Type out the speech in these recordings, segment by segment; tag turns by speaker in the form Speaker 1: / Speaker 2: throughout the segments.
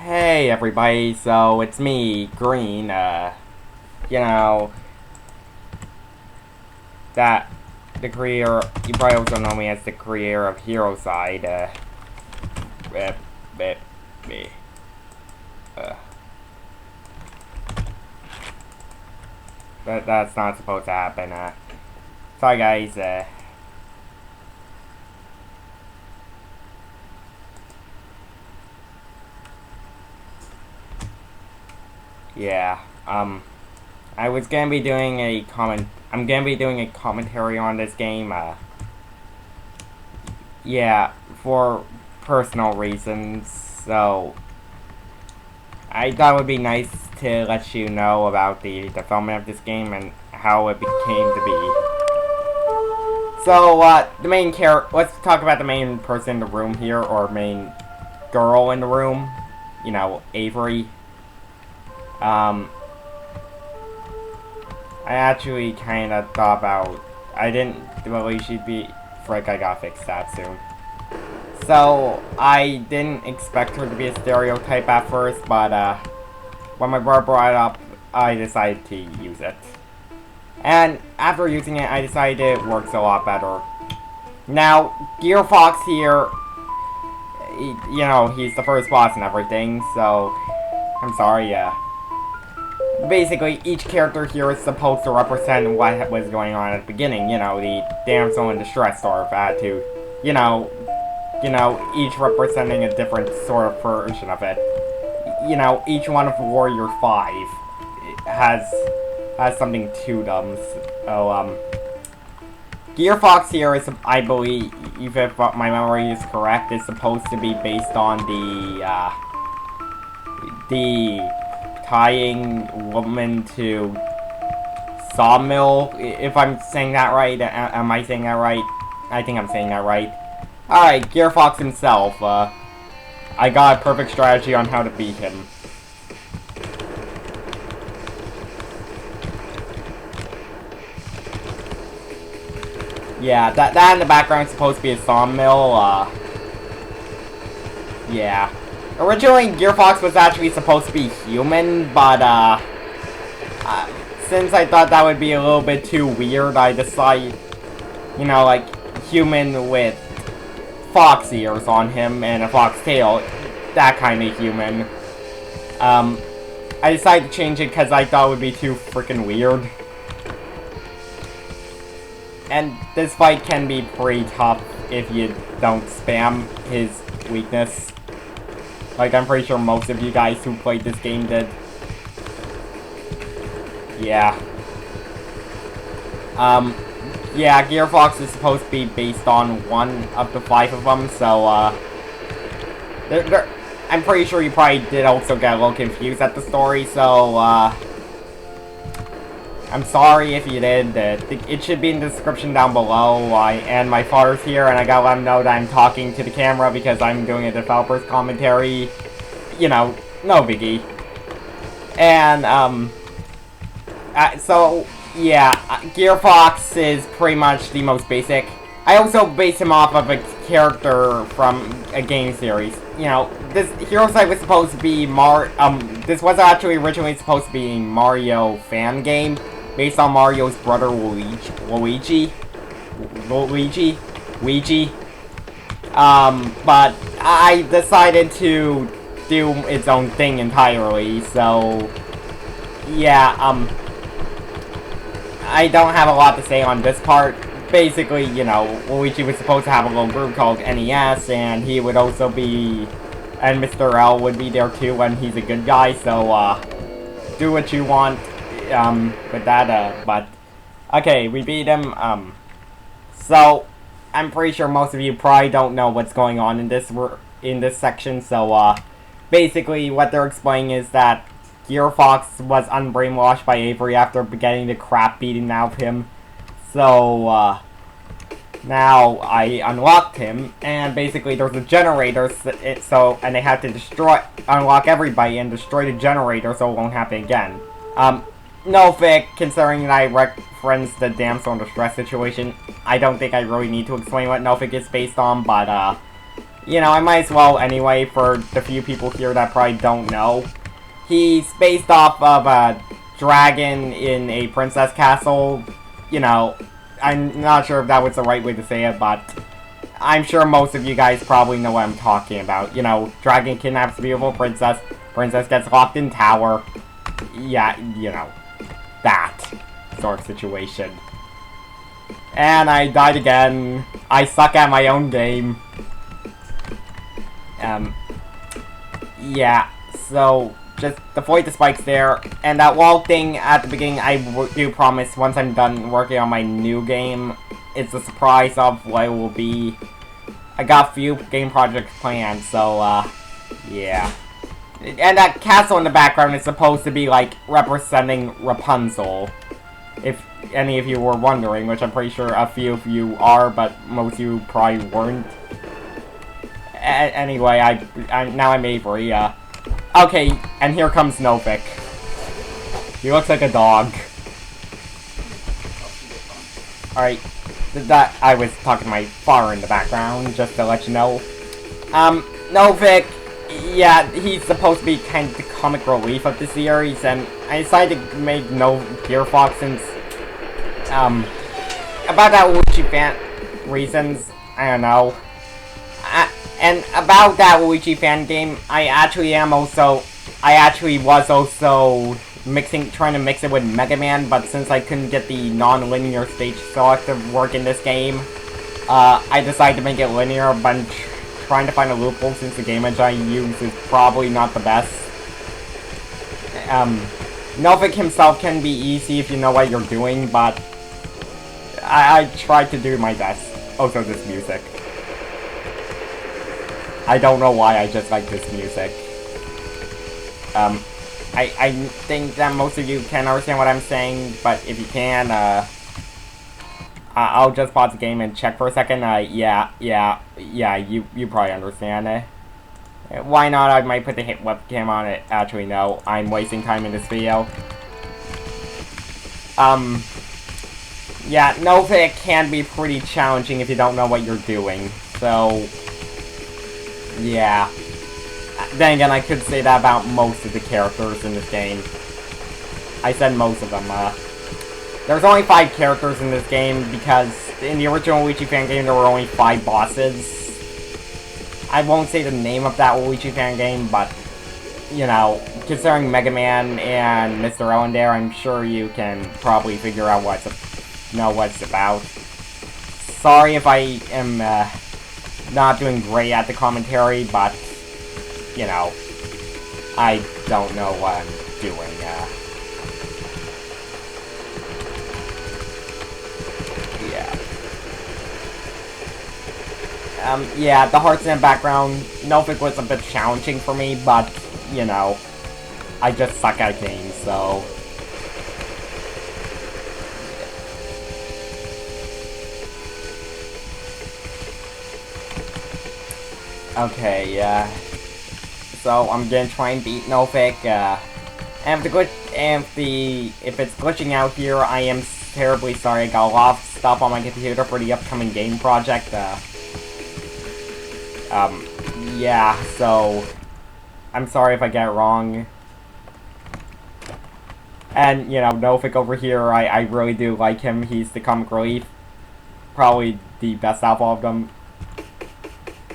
Speaker 1: Hey everybody, so it's me, Green, you know, that, the creator, you probably also know me as the creator of Heroside, that's not supposed to happen, sorry guys, yeah, I was gonna be doing I'm gonna be doing a commentary on this game, yeah, for personal reasons, so I thought it would be nice to let you know about the development of this game and how it became to be. So, let's talk about the main person in the room here, or main girl in the room, you know, Avery. I actually kind of thought about, I didn't really she'd be, frick, I gotta fix that soon. So, I didn't expect her to be a stereotype at first, but, when my brother brought it up, I decided to use it. And after using it, I decided it works a lot better. Now, Gear Fox here, you know, he's the first boss and everything, so, I'm sorry, basically, each character here is supposed to represent what was going on at the beginning, you know, the damsel in distress sort of attitude. You know, each representing a different sort of version of it. You know, each one of Warrior 5 has something to them. So, Gear Fox here is, I believe, if my memory is correct, is supposed to be based on the tying woman to sawmill, if I'm saying that right. Am I saying that right? I think I'm saying that right. Alright, Gear Fox himself, I got a perfect strategy on how to beat him. Yeah, that in the background is supposed to be a sawmill, yeah. Originally, Gear Fox was actually supposed to be human, but, since I thought that would be a little bit too weird, I decided, you know, like, human with fox ears on him and a fox tail, that kind of human. I decided to change it because I thought it would be too freaking weird. And this fight can be pretty tough if you don't spam his weakness. Like, I'm pretty sure most of you guys who played this game did. Yeah. Yeah, Gear Fox is supposed to be based on one of the 5 of them, so, I'm pretty sure you probably did also get a little confused at the story, so, I'm sorry if you did. It should be in the description down below. And my father's here, and I gotta let him know that I'm talking to the camera because I'm doing a developer's commentary. You know, no biggie. And, so, yeah, Gear Fox is pretty much the most basic. I also based him off of a character from a game series. You know, this Heroside was supposed to be this was actually originally supposed to be a Mario fan game, based on Mario's brother Luigi. But I decided to do its own thing entirely, so yeah, I don't have a lot to say on this part. Basically, you know, Luigi was supposed to have a little group called NES, and he would also be, and Mr. L would be there too, and he's a good guy, so, do what you want, with that, but, okay, we beat him, so, I'm pretty sure most of you probably don't know what's going on in this section, so, basically, what they're explaining is that Gear Fox was unbrainwashed by Avery after getting the crap beaten out of him. So, now I unlocked him, and basically there's a generator, and they have to unlock everybody and destroy the generator so it won't happen again. NOVIK, considering that I referenced the damsel in distress situation, I don't think I really need to explain what NOVIK is based on, but, you know, I might as well anyway for the few people here that probably don't know. He's based off of a dragon in a princess castle. You know, I'm not sure if that was the right way to say it, but I'm sure most of you guys probably know what I'm talking about. You know, dragon kidnaps a beautiful princess, princess gets locked in tower. Yeah, you know, that sort of situation. And I died again. I suck at my own game. Yeah, so just avoid the spikes there. And that wall thing at the beginning, I do promise once I'm done working on my new game, it's a surprise of what it will be. I got a few game projects planned, so, yeah. And that castle in the background is supposed to be, like, representing Rapunzel. If any of you were wondering, which I'm pretty sure a few of you are, but most of you probably weren't. Anyway, now I'm Avery, okay, and here comes NOVIK. He looks like a dog. Alright, that I was talking to my father in the background, just to let you know. NOVIK, yeah, he's supposed to be kind of the comic relief of the series, and I decided to make Gear Fox since, about that Luigi fan reasons, I don't know. And about that Luigi fan game, I actually was also trying to mix it with Mega Man, but since I couldn't get the non-linear stage select to work in this game, I decided to make it linear, but I'm trying to find a loophole since the game engine I use is probably not the best. NOVIK himself can be easy if you know what you're doing, but I tried to do my best. Also, this music. I don't know why, I just like this music. I think that most of you can understand what I'm saying, but if you can, I'll just pause the game and check for a second. Yeah, you probably understand it. Why not? I might put the hit webcam on it. Actually, no, I'm wasting time in this video. Yeah, NOVIK can be pretty challenging if you don't know what you're doing, so yeah. Then again, I could say that about most of the characters in this game. I said most of them. There's only 5 characters in this game because in the original Luigi fan game there were only 5 bosses. I won't say the name of that Luigi fan game, but you know, considering Mega Man and Mr. Owen there, I'm sure you can probably figure out what it's about. Sorry if I am not doing great at the commentary, but you know, I don't know what I'm doing. Yeah, the hearts in the background, NOVIK was a bit challenging for me, but, you know, I just suck at games, so okay, so I'm gonna try and beat NOVIK, and if it's glitching out here, I am terribly sorry. I got a lot of stuff on my computer for the upcoming game project, yeah, so I'm sorry if I get it wrong. And, you know, NOVIK over here, I really do like him. He's the comic relief. Probably the best out of all of them.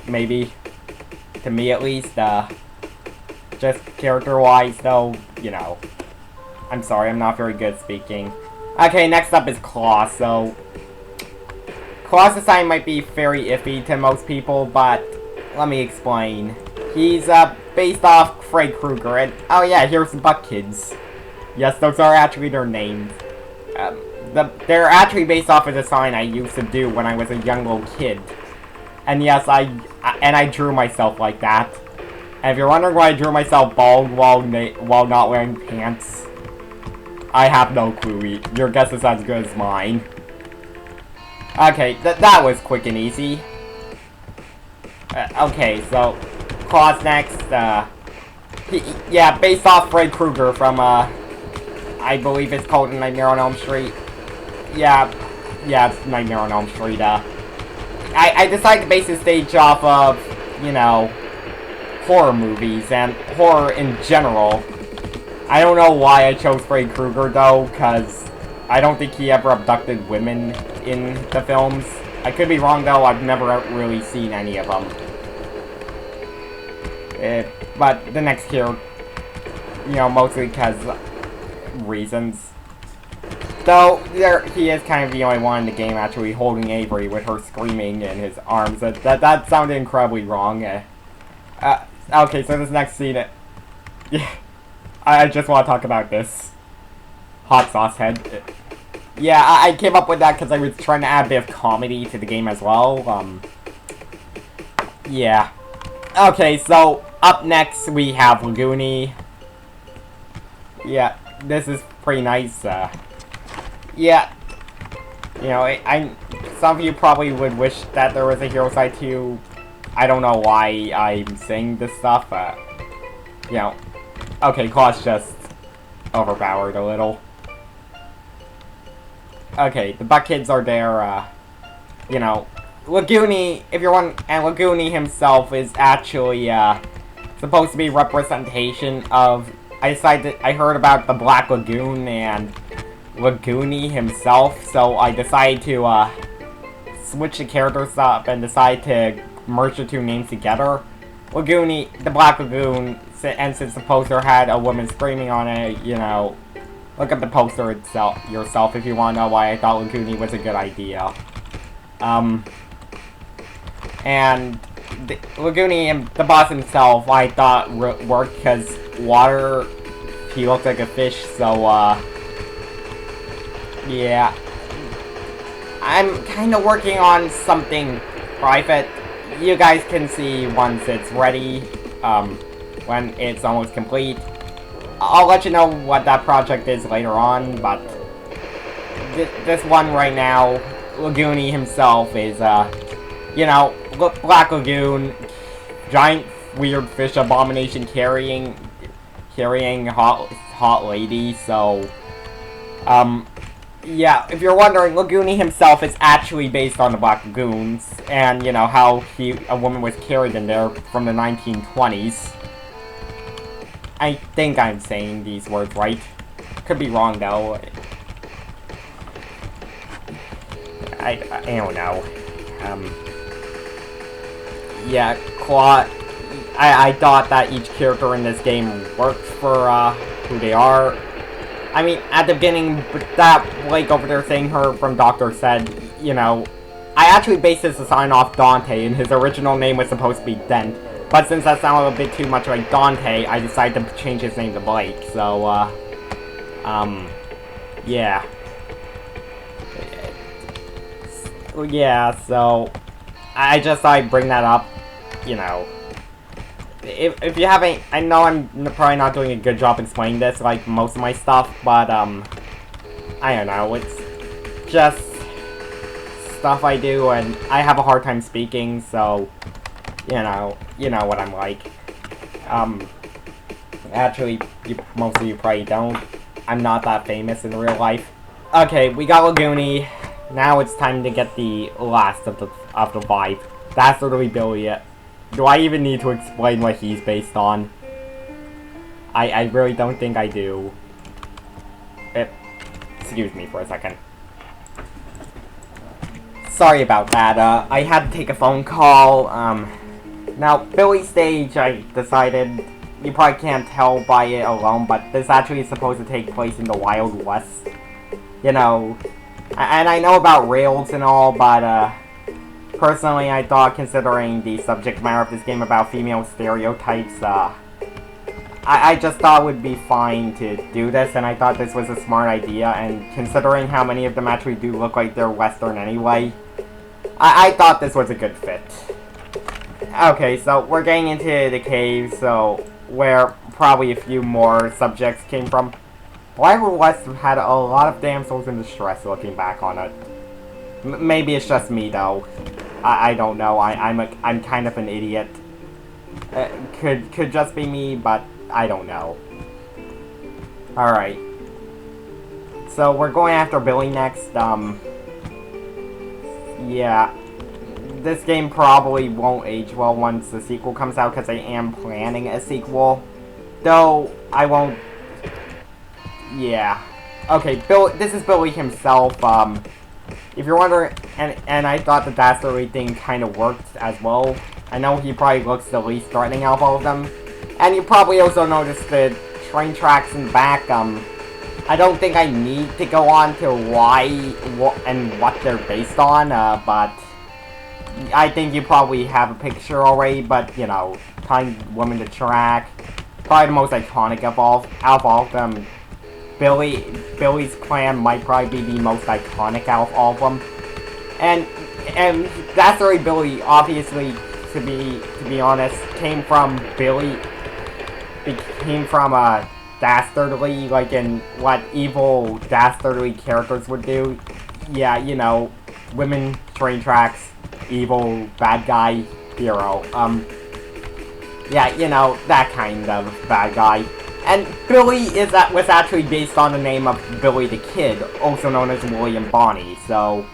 Speaker 1: Maybe. To me, at least. Just character-wise, though, you know. I'm sorry, I'm not very good at speaking. Okay, next up is KLAW, so KLAW's design might be very iffy to most people, but let me explain. He's, based off Freddy Krueger, and, oh yeah, here's the Buck Kids. Yes, those are actually their names. They're actually based off a design I used to do when I was a young little kid. And yes, I drew myself like that. And if you're wondering why I drew myself bald while not wearing pants, I have no clue. Your guess is as good as mine. Okay, that was quick and easy. Okay, so KLAW's next. Yeah, based off Freddy Krueger from I believe it's called Nightmare on Elm Street. Yeah, it's Nightmare on Elm Street. I decided to base this stage off of you know, horror movies and horror in general. I don't know why I chose Freddy Krueger though, because I don't think he ever abducted women in the films. I could be wrong though, I've never really seen any of them. But the next here, you know, mostly because reasons. Though, he is kind of the only one in the game actually holding Avery with her screaming in his arms. That sounded incredibly wrong. Okay, so this next scene, yeah, I just want to talk about this. Hot sauce head. Yeah, I came up with that because I was trying to add a bit of comedy to the game as well. Yeah. Okay, so up next we have Lagoony. Yeah, this is pretty nice. Yeah. You know, some of you probably would wish that there was a Heroside 2. I don't know why I'm saying this stuff, you know. Okay, KLAW's just overpowered a little. Okay, the Butt Kids are there, you know. Lagoony, if you're one, and Lagoony himself is actually, supposed to be representation of, I heard about the Black Lagoon and Lagoony himself, so I decided to, switch the characters up and decide to merge the two names together. Lagoony, the Black Lagoon, and since the poster had a woman screaming on it, you know, look at the poster itself yourself if you want to know why I thought Lagoony was a good idea. And Lagoony, the boss himself, I thought worked because water, he looked like a fish, so, yeah. I'm kind of working on something private. You guys can see once it's ready, when it's almost complete. I'll let you know what that project is later on, but this one right now, Lagoony himself is, you know, Black Lagoon, giant weird fish abomination carrying hot lady, so, yeah, if you're wondering, Lagoony himself is actually based on the Black Lagoons, and, you know, how a woman was carried in there from the 1920s. I think I'm saying these words right. Could be wrong, though. I don't know. Yeah, KLAW, I thought that each character in this game worked for, who they are. I mean, at the beginning, that Blake over there saying her from Doctor said, you know, I actually based this design off Dante, and his original name was supposed to be Dent. But since that sounded a bit too much like Dante, I decided to change his name to Blake, so, yeah. Yeah, so, I just thought I'd bring that up, you know. If you haven't, I know I'm probably not doing a good job explaining this, like most of my stuff, but, I don't know, it's just stuff I do, and I have a hard time speaking, so, you know what I'm like. Actually, most of you probably don't. I'm not that famous in real life. Okay, we got Lagoony. Now it's time to get the last of the 5. DASTERDLYBILLY. Do I even need to explain what he's based on? I really don't think I do. Excuse me for a second. Sorry about that, I had to take a phone call, Now, Billy Stage, I decided, you probably can't tell by it alone, but this actually is supposed to take place in the Wild West. You know, and I know about rails and all, but, personally, I thought, considering the subject matter of this game about female stereotypes, I just thought it would be fine to do this, and I thought this was a smart idea, and considering how many of them actually do look like they're Western anyway, I thought this was a good fit. Okay, so we're getting into the cave, so where probably a few more subjects came from. Wild West had a lot of damsels in distress looking back on it. Maybe it's just me though. I don't know. I'm kind of an idiot. Could just be me, but I don't know. All right. So we're going after Billy next. Yeah. this game probably won't age well once the sequel comes out, because I am planning a sequel. Though, I won't... Yeah. Okay, this is Billy himself. If you're wondering... And I thought the Dastardly thing kind of worked as well. I know he probably looks the least threatening out of all of them. And you probably also noticed the train tracks in the back. I don't think I need to go on to why and what they're based on, but I think you probably have a picture already. But you know, Tiny Woman to Track, probably the most iconic of all of them. Billy's clan might probably be the most iconic out of all of them, and Dastardlybilly, obviously, to be honest, came from Dastardly, like in what evil Dastardly characters would do. Yeah, you know, women, train tracks, evil, bad guy, hero. Yeah, you know, that kind of bad guy. And Billy was actually based on the name of Billy the Kid, also known as William Bonney, so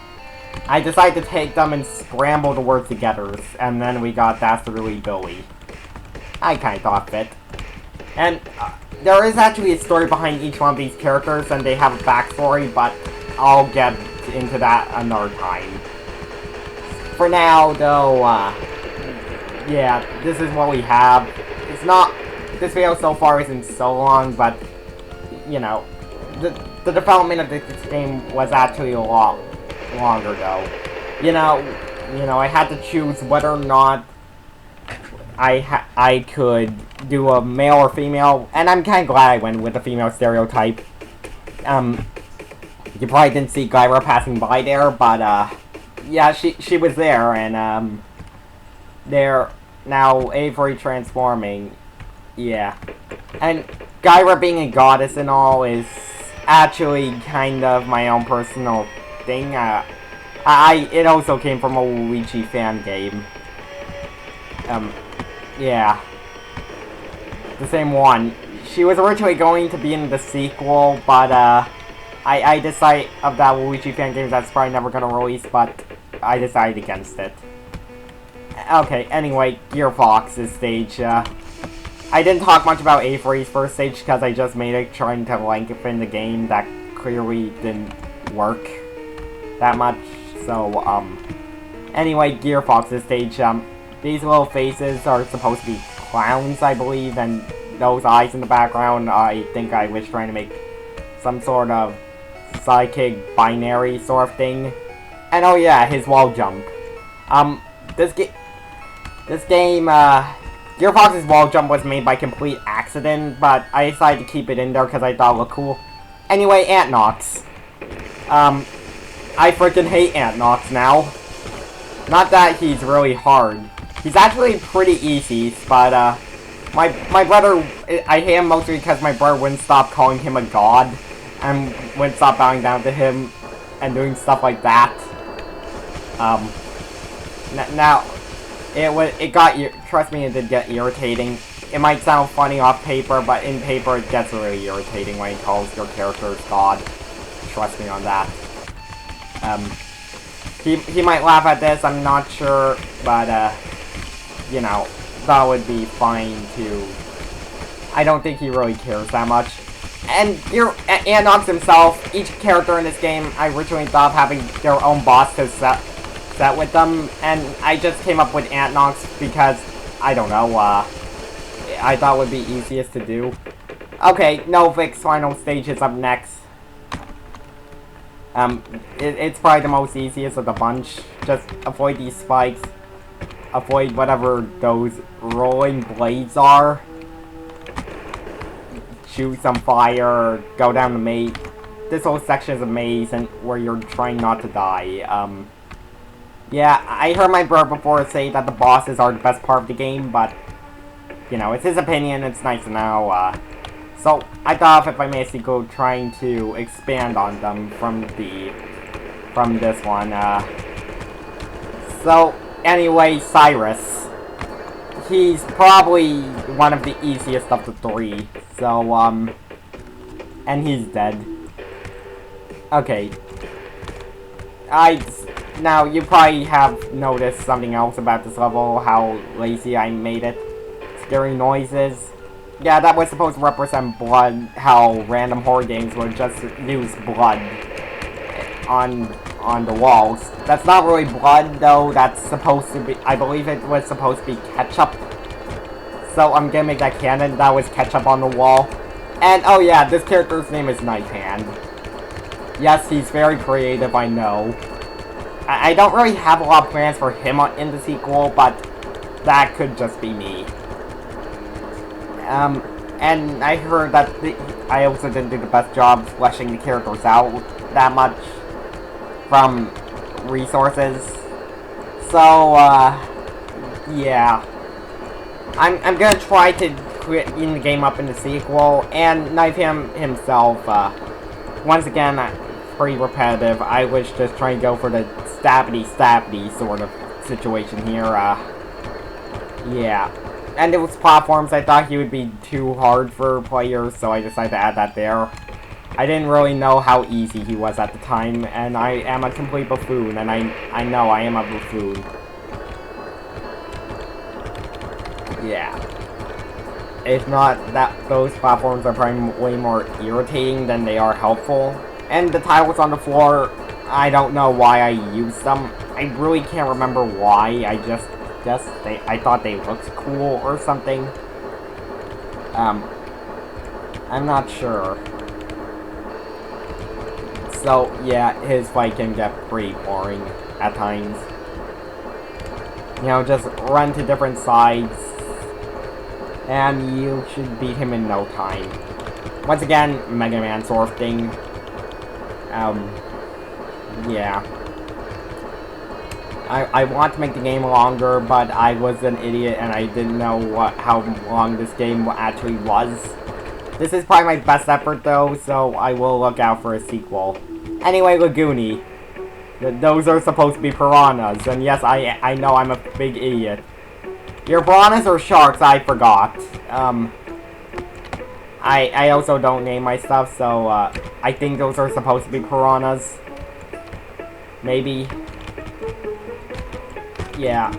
Speaker 1: I decided to take them and scramble the words together, and then we got Dastardlybilly. I kinda thought fit. And there is actually a story behind each one of these characters, and they have a backstory, but I'll get into that another time. For now, though, yeah, this is what we have. It's not... This video so far isn't so long, but, you know, the development of this game was actually a lot longer, though. You know, I had to choose whether or not I could do a male or female, and I'm kind of glad I went with the female stereotype. You probably didn't see Gyra passing by there, but, yeah, she was there, and, there, now Avery transforming, yeah. And Gyra being a goddess and all is actually kind of my own personal thing. It also came from a Luigi fan game. Yeah. The same one. She was originally going to be in the sequel, but, I decided of that Luigi fan game that's probably never gonna release, but I decided against it. Okay, anyway, Gear Fox's stage, I didn't talk much about Avery's first stage because I just made it trying to lengthen the game that clearly didn't work that much, so, anyway, Gear Fox's stage, these little faces are supposed to be clowns, I believe, and those eyes in the background, I think I was trying to make some sort of psychic binary sort of thing. And oh yeah, his wall jump. This game, Gear Fox's wall jump was made by complete accident, but I decided to keep it in there because I thought it looked cool. Anyway, Ant Knox. I freaking hate Ant Knox now. Not that he's really hard. He's actually pretty easy, but, my brother, I hate him mostly because my brother wouldn't stop calling him a god, and wouldn't stop bowing down to him, and doing stuff like that. Now, trust me, it did get irritating. It might sound funny off paper, but in paper it gets really irritating when he calls your character God. Trust me on that. He might laugh at this, I'm not sure, but, you know, that would be fine too. I don't think he really cares that much. And Ant Knox himself, each character in this game, I originally thought of having their own boss to set with them, and I just came up with Ant Knox because, I don't know, I thought it would be easiest to do. Okay, NOVIK's final stage is up next. It's probably the most easiest of the bunch. Just avoid these spikes. Avoid whatever those rolling blades are. Shoot some fire, go down the maze. This whole section is a maze and where you're trying not to die. Yeah, I heard my brother before say that the bosses are the best part of the game, but, you know, it's his opinion, it's nice to know, so I thought if I made a sequel trying to expand on them from this one, so, anyway, Cyrus. He's probably one of the easiest of the three, so, and he's dead. Okay. Now, you probably have noticed something else about this level, how lazy I made it. Scary noises. Yeah, that was supposed to represent blood, how random horror games would just use blood on the walls. That's not really blood, though. That's supposed to be, I believe it was supposed to be ketchup. So I'm gonna make that canon. That was ketchup on the wall. And, oh yeah, this character's name is Knife Hand. Yes, he's very creative, I know. I don't really have a lot of plans for him in the sequel, but that could just be me. And I heard that I also didn't do the best job fleshing the characters out that much from resources. So, yeah. I'm gonna try to clean the game up in the sequel, and Knife himself, once again, pretty repetitive. I was just trying to go for the stabby sort of situation here, yeah. And it was platforms. I thought he would be too hard for players, so I decided to add that there. I didn't really know how easy he was at the time, and I am a complete buffoon, and I know I am a buffoon. Yeah. If not, those platforms are probably way more irritating than they are helpful. And the tiles on the floor, I don't know why I used them. I really can't remember why. I thought they looked cool or something. I'm not sure. So, yeah, his fight can get pretty boring at times. You know, just run to different sides, and you should beat him in no time. Once again, Mega Man sort of thing. Yeah. I want to make the game longer, but I was an idiot and I didn't know how long this game actually was. This is probably my best effort though, so I will look out for a sequel. Anyway, Lagoony. Those are supposed to be piranhas, and yes, I know I'm a big idiot. Your piranhas or sharks, I forgot. I also don't name my stuff, so I think those are supposed to be piranhas. Maybe. Yeah.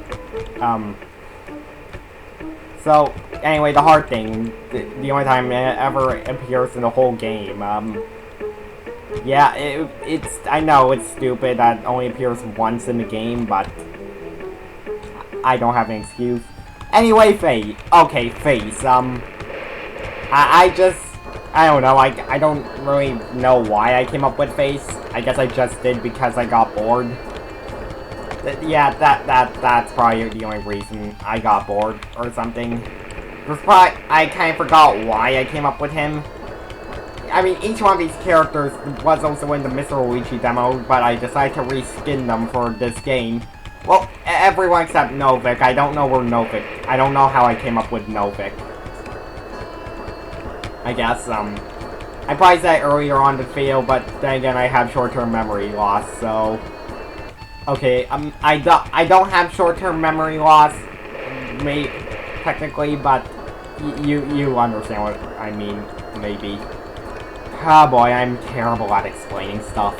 Speaker 1: So, anyway, the heart thing. The only time it ever appears in the whole game. Yeah, I know it's stupid that it only appears once in the game, but I don't have an excuse. Anyway, Face. Okay, Face. I don't know, I don't really know why I came up with Face. I guess I just did because I got bored. Yeah, that's probably the only reason I got bored or something. I kind of forgot why I came up with him. I mean, each one of these characters was also in the Mr. Luigi demo, but I decided to reskin them for this game. Well, everyone except NOVIK. I don't know where NOVIK. I don't know how I came up with NOVIK. I guess, I probably said earlier on the video, but then again, I have short-term memory loss, so... Okay, I don't have short-term memory loss, technically, but you understand what I mean, maybe. Ah, boy, I'm terrible at explaining stuff.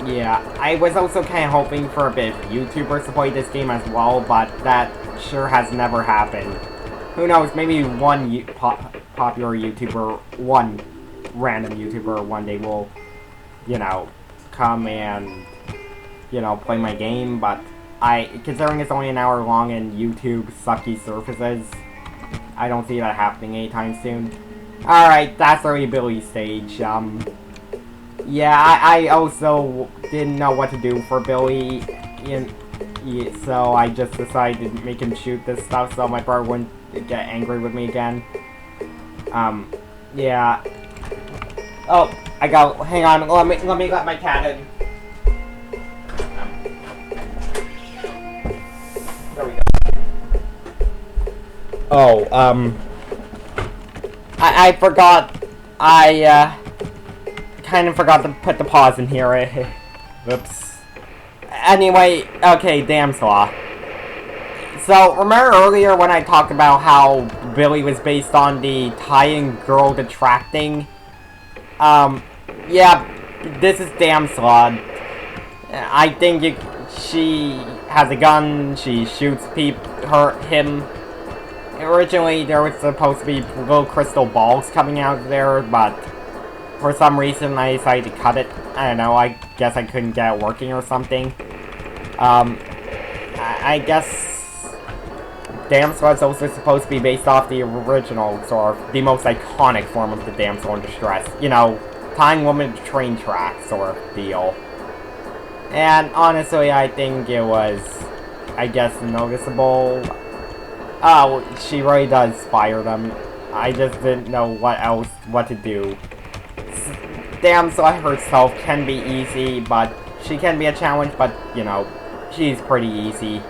Speaker 1: Yeah, I was also kind of hoping for a bit of YouTubers to play this game as well, but that sure has never happened. Who knows, maybe one popular YouTuber, one random YouTuber one day will, you know, come and, you know, play my game, but considering it's only an hour long and YouTube sucky surfaces, I don't see that happening anytime soon. Alright, that's the ability stage. Yeah, I also didn't know what to do for Billy, so I just decided to make him shoot this stuff so my brother wouldn't get angry with me again. Yeah. Oh, hang on, let me let my cat in. There we go. Oh, I forgot, kind of forgot to put the pause in here. Whoops. Anyway, okay, damn slaw. So, remember earlier when I talked about how Billy was based on the tying girl detracting? Yeah, this is damn slaw. I think she has a gun, she shoots him. Originally, there was supposed to be little crystal balls coming out of there, but for some reason I decided to cut it. I don't know, I guess I couldn't get it working or something. I guess Damsel is also supposed to be based off the original, sort of, the most iconic form of the damsel in distress. You know, tying women to train tracks sort of deal. And honestly, I think it was, I guess, noticeable. Oh, she really does fire them. I just didn't know what to do. Damsel herself can be easy, but she can be a challenge, but, you know, she's pretty easy.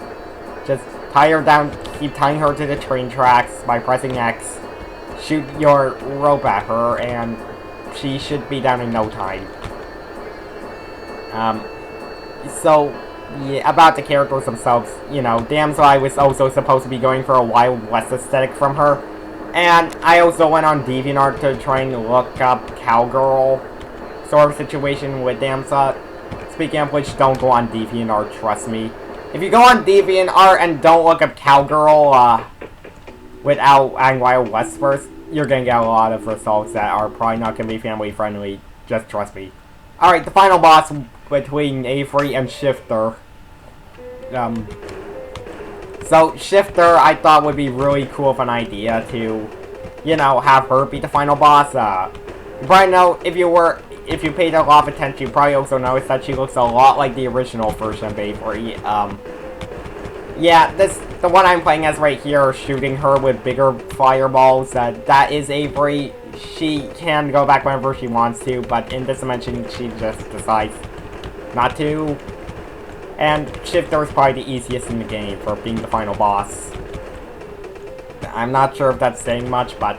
Speaker 1: Just tie her down, keep tying her to the train tracks by pressing X, shoot your rope at her, and she should be down in no time. So, yeah, about the characters themselves, you know, Damsel I was also supposed to be going for a Wild West aesthetic from her, and I also went on DeviantArt to try and look up cowgirl sort of situation with Damsel. Speaking of which, don't go on DeviantArt, trust me. If you go on DeviantArt and don't look up cowgirl without adding Wild West first, you're gonna get a lot of results that are probably not gonna be family friendly. Just trust me. Alright, the final boss between Avery and Shifter. So Shifter I thought would be really cool of an idea to, you know, have her be the final boss. You probably know, if you paid a lot of attention, you probably also noticed that she looks a lot like the original version of Avery. Yeah, the one I'm playing as right here, shooting her with bigger fireballs, that is Avery. She can go back whenever she wants to, but in this dimension, she just decides not to. And Shifter is probably the easiest in the game for being the final boss. I'm not sure if that's saying much, but,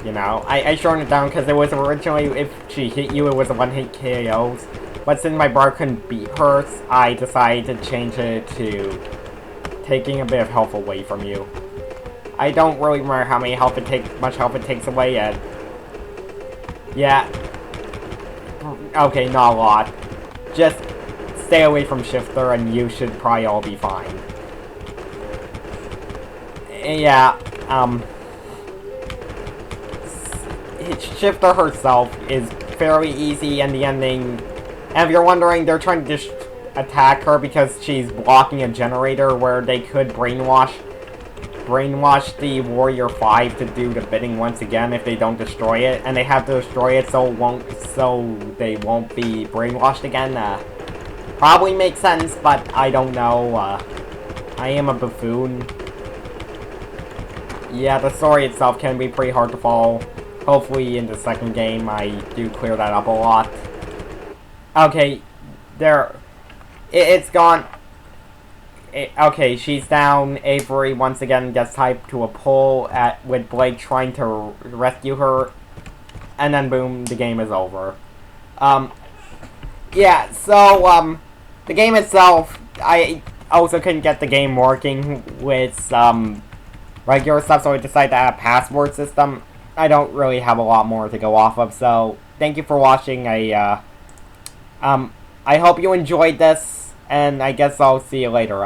Speaker 1: you know, I shortened it down because it was originally, if she hit you, it was a one-hit KOs. But since my bar couldn't beat her, I decided to change it to taking a bit of health away from you. I don't really remember how much health it takes away yet. Yeah. Okay, not a lot. Just stay away from Shifter and you should probably all be fine. Yeah, Shifter herself is fairly easy, and the ending, and if you're wondering, they're trying to just attack her because she's blocking a generator where they could brainwash the Warrior 5 to do the bidding once again if they don't destroy it, and they have to destroy it so they won't be brainwashed again. Probably makes sense, but I don't know. I am a buffoon. Yeah, the story itself can be pretty hard to follow. Hopefully in the second game I do clear that up a lot. Okay, there. It's gone. Okay, she's down. Avery once again gets tied to a pole with Blake trying to rescue her. And then boom, the game is over. Yeah, so, the game itself, I also couldn't get the game working with some regular stuff, so I decided to add a password system. I don't really have a lot more to go off of, so thank you for watching. I hope you enjoyed this, and I guess I'll see you later.